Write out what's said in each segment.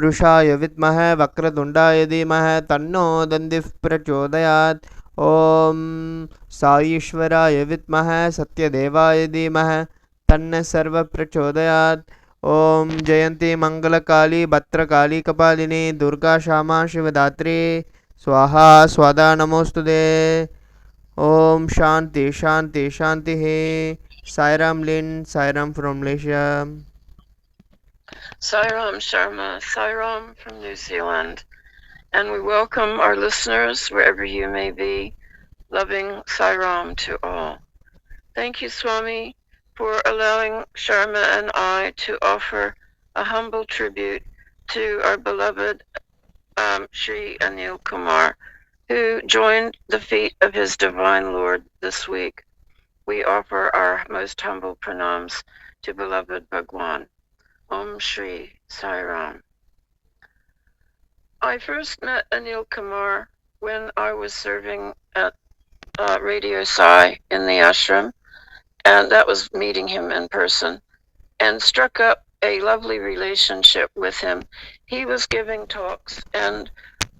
तत्पुरुषाय विद्महे वक्रतुण्डाय धीमहि तन्नो दन्दिः प्रचोदयात्। ॐ साईश्वराय विद्महे सत्यदेवाय धीमहि तन्नः सर्वः प्रचोदयात्। ॐ जयन्ती मंगलकाली भद्रकाली कपालिनी दुर्गा क्षमा शिवदात्री स्वाहा स्वदा नमोस्तुते। ओम शांति शांति शांति है। साईराम लिन, Sairam from Malaysia. Sairam Sharma, Sairam from New Zealand. And we welcome our listeners wherever you may be. Loving Sairam to all. Thank you, Swami, for allowing Sharma and I to offer a humble tribute to our beloved Sri Anil Kumar, who joined the feet of his Divine Lord this week. We offer our most humble pranams to beloved Bhagwan. Om Shri Sai Ram. I first met Anil Kumar when I was serving at Radio Sai in the ashram, and that was meeting him in person, and struck up a lovely relationship with him. He was giving talks, and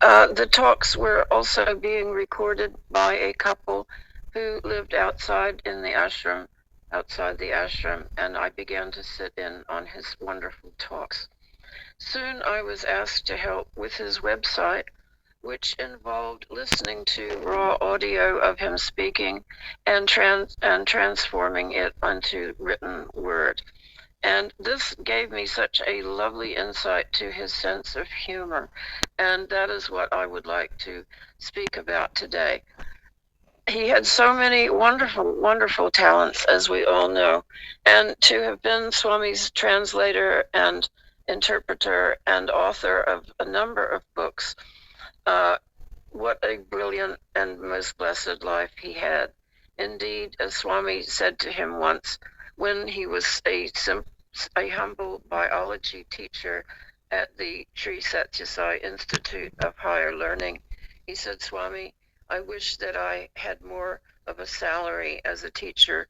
the talks were also being recorded by a couple who lived outside in the ashram, outside the ashram, and I began to sit in on his wonderful talks. Soon I was asked to help with his website, which involved listening to raw audio of him speaking and transforming it onto written word. And this gave me such a lovely insight to his sense of humor, and that is what I would like to speak about today. He had so many wonderful, wonderful talents, as we all know, and to have been Swami's translator and interpreter and author of a number of books, what a brilliant and most blessed life he had. Indeed, as Swami said to him once, when he was a humble biology teacher at the Sri Sathya Sai Institute of Higher Learning, he said, Swami, I wish that I had more of a salary as a teacher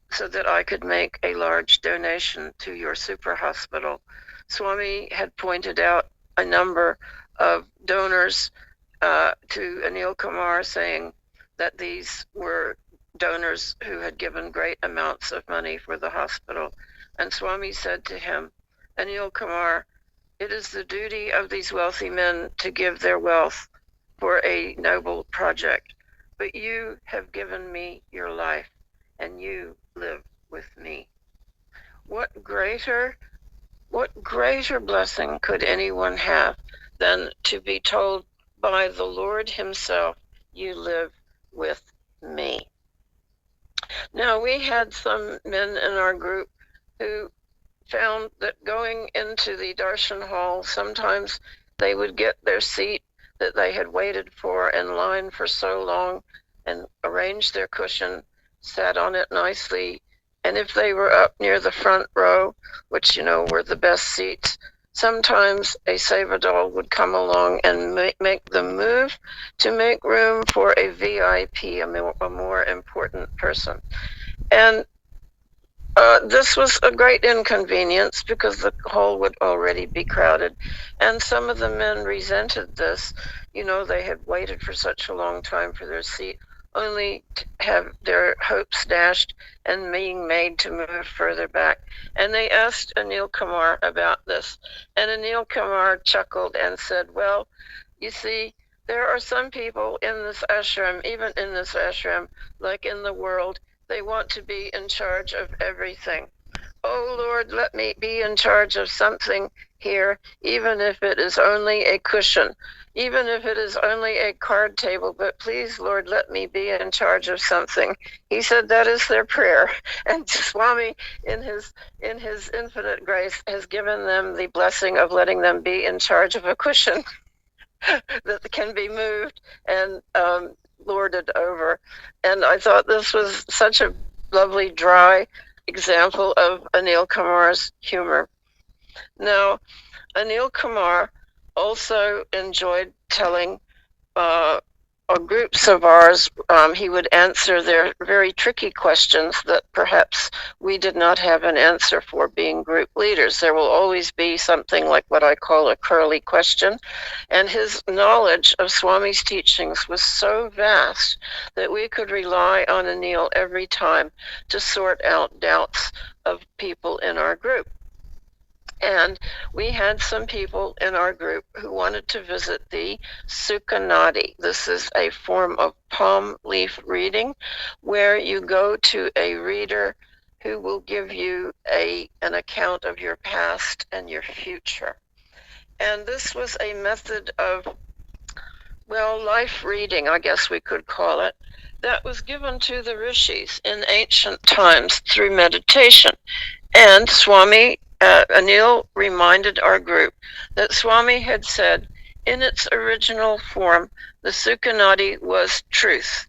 so that I could make a large donation to your super hospital. Swami had pointed out a number of donors to Anil Kumar, saying that these were donors who had given great amounts of money for the hospital. And Swami said to him, Anil Kumar, it is the duty of these wealthy men to give their wealth for a noble project, but you have given me your life, and you live with me. What greater blessing could anyone have than to be told by the Lord himself, you live with me? Now, we had some men in our group who found that going into the darshan hall, sometimes they would get their seat that they had waited for in line for so long and arranged their cushion, sat on it nicely, and if they were up near the front row, which, were the best seats, sometimes a Sevadol would come along and make them move to make room for a VIP, a more important person. And this was a great inconvenience because the hall would already be crowded. And some of the men resented this. They had waited for such a long time for their seat, only to have their hopes dashed and being made to move further back. And they asked Anil Kumar about this. And Anil Kumar chuckled and said, well, you see, there are some people in this ashram, even in this ashram, like in the world, they want to be in charge of everything. Oh, Lord, let me be in charge of something here, even if it is only a cushion, even if it is only a card table, but please, Lord, let me be in charge of something. He said that is their prayer. And Swami, in his infinite grace, has given them the blessing of letting them be in charge of a cushion that can be moved and lorded over. And I thought this was such a lovely, dry example of Anil Kumar's humor. Now, Anil Kumar also enjoyed telling groups of ours, he would answer their very tricky questions that perhaps we did not have an answer for being group leaders. There will always be something like what I call a curly question. And his knowledge of Swami's teachings was so vast that we could rely on Anil every time to sort out doubts of people in our group. And we had some people in our group who wanted to visit the Sukhanadi. This is a form of palm leaf reading where you go to a reader who will give you an account of your past and your future. And this was a method of, well, life reading, I guess we could call it, that was given to the rishis in ancient times through meditation. And Swami Anil reminded our group that Swami had said in its original form, the Sukhanadi was truth.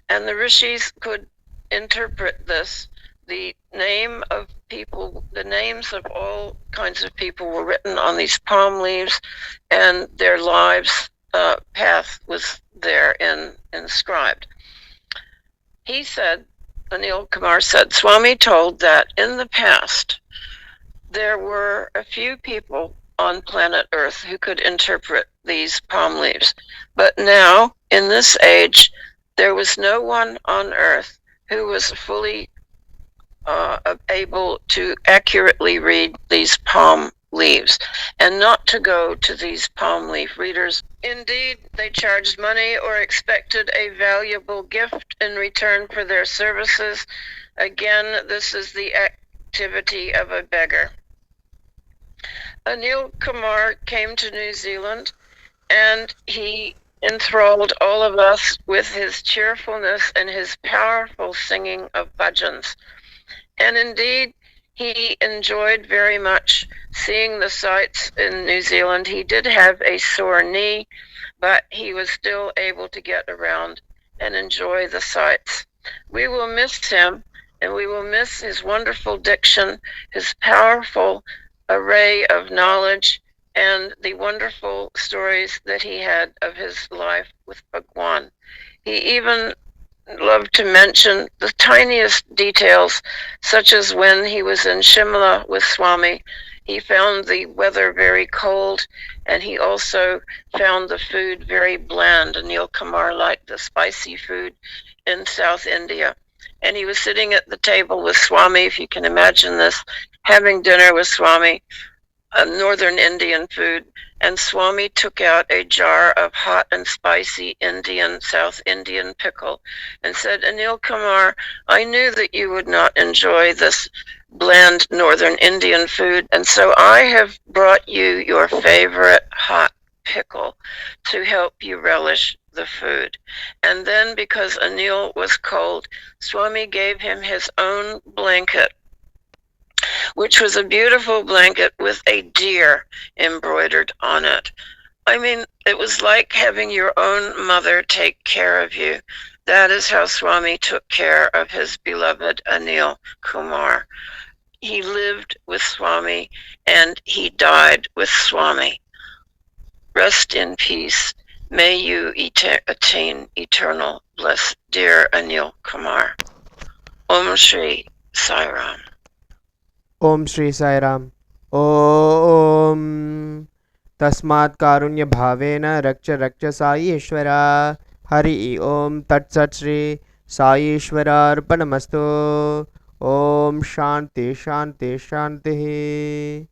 And the rishis could interpret this. The name of people, the names of all kinds of people were written on these palm leaves, and their lives' path was there inscribed. He said, Anil Kumar said, Swami told that in the past, there were a few people on planet Earth who could interpret these palm leaves. But now, in this age, there was no one on Earth who was fully able to accurately read these palm leaves, and not to go to these palm leaf readers. Indeed, they charged money or expected a valuable gift in return for their services. Again, this is the activity of a beggar. Anil Kumar came to New Zealand, and he enthralled all of us with his cheerfulness and his powerful singing of bhajans. And indeed, he enjoyed very much seeing the sights in New Zealand. He did have a sore knee, but he was still able to get around and enjoy the sights. We will miss him, and we will miss his wonderful diction, his powerful array of knowledge, and the wonderful stories that he had of his life with Bhagwan. He even loved to mention the tiniest details, such as when he was in Shimla with Swami, he found the weather very cold, and he also found the food very bland. Anil Kumar liked the spicy food in South India. And he was sitting at the table with Swami, if you can imagine this, having dinner with Swami, northern Indian food, and Swami took out a jar of hot and spicy South Indian pickle and said, Anil Kumar, I knew that you would not enjoy this bland northern Indian food, and so I have brought you your favorite hot pickle to help you relish the food. And then, because Anil was cold, Swami gave him his own blanket, which was a beautiful blanket with a deer embroidered on it. I mean, it was like having your own mother take care of you. That is how Swami took care of his beloved Anil Kumar. He lived with Swami and he died with Swami. Rest in peace. May you attain eternal bliss, dear Anil Kumar. Om Shri Sai Ram. Om Shri Sai Ram. Om Tasmat Karunya Bhavena Rakcha Rakcha Sai Ishvara. Hari Om Tat Sat Shri Sai Ishvara Arpanamastu. Om Shanti Shanti Shanti.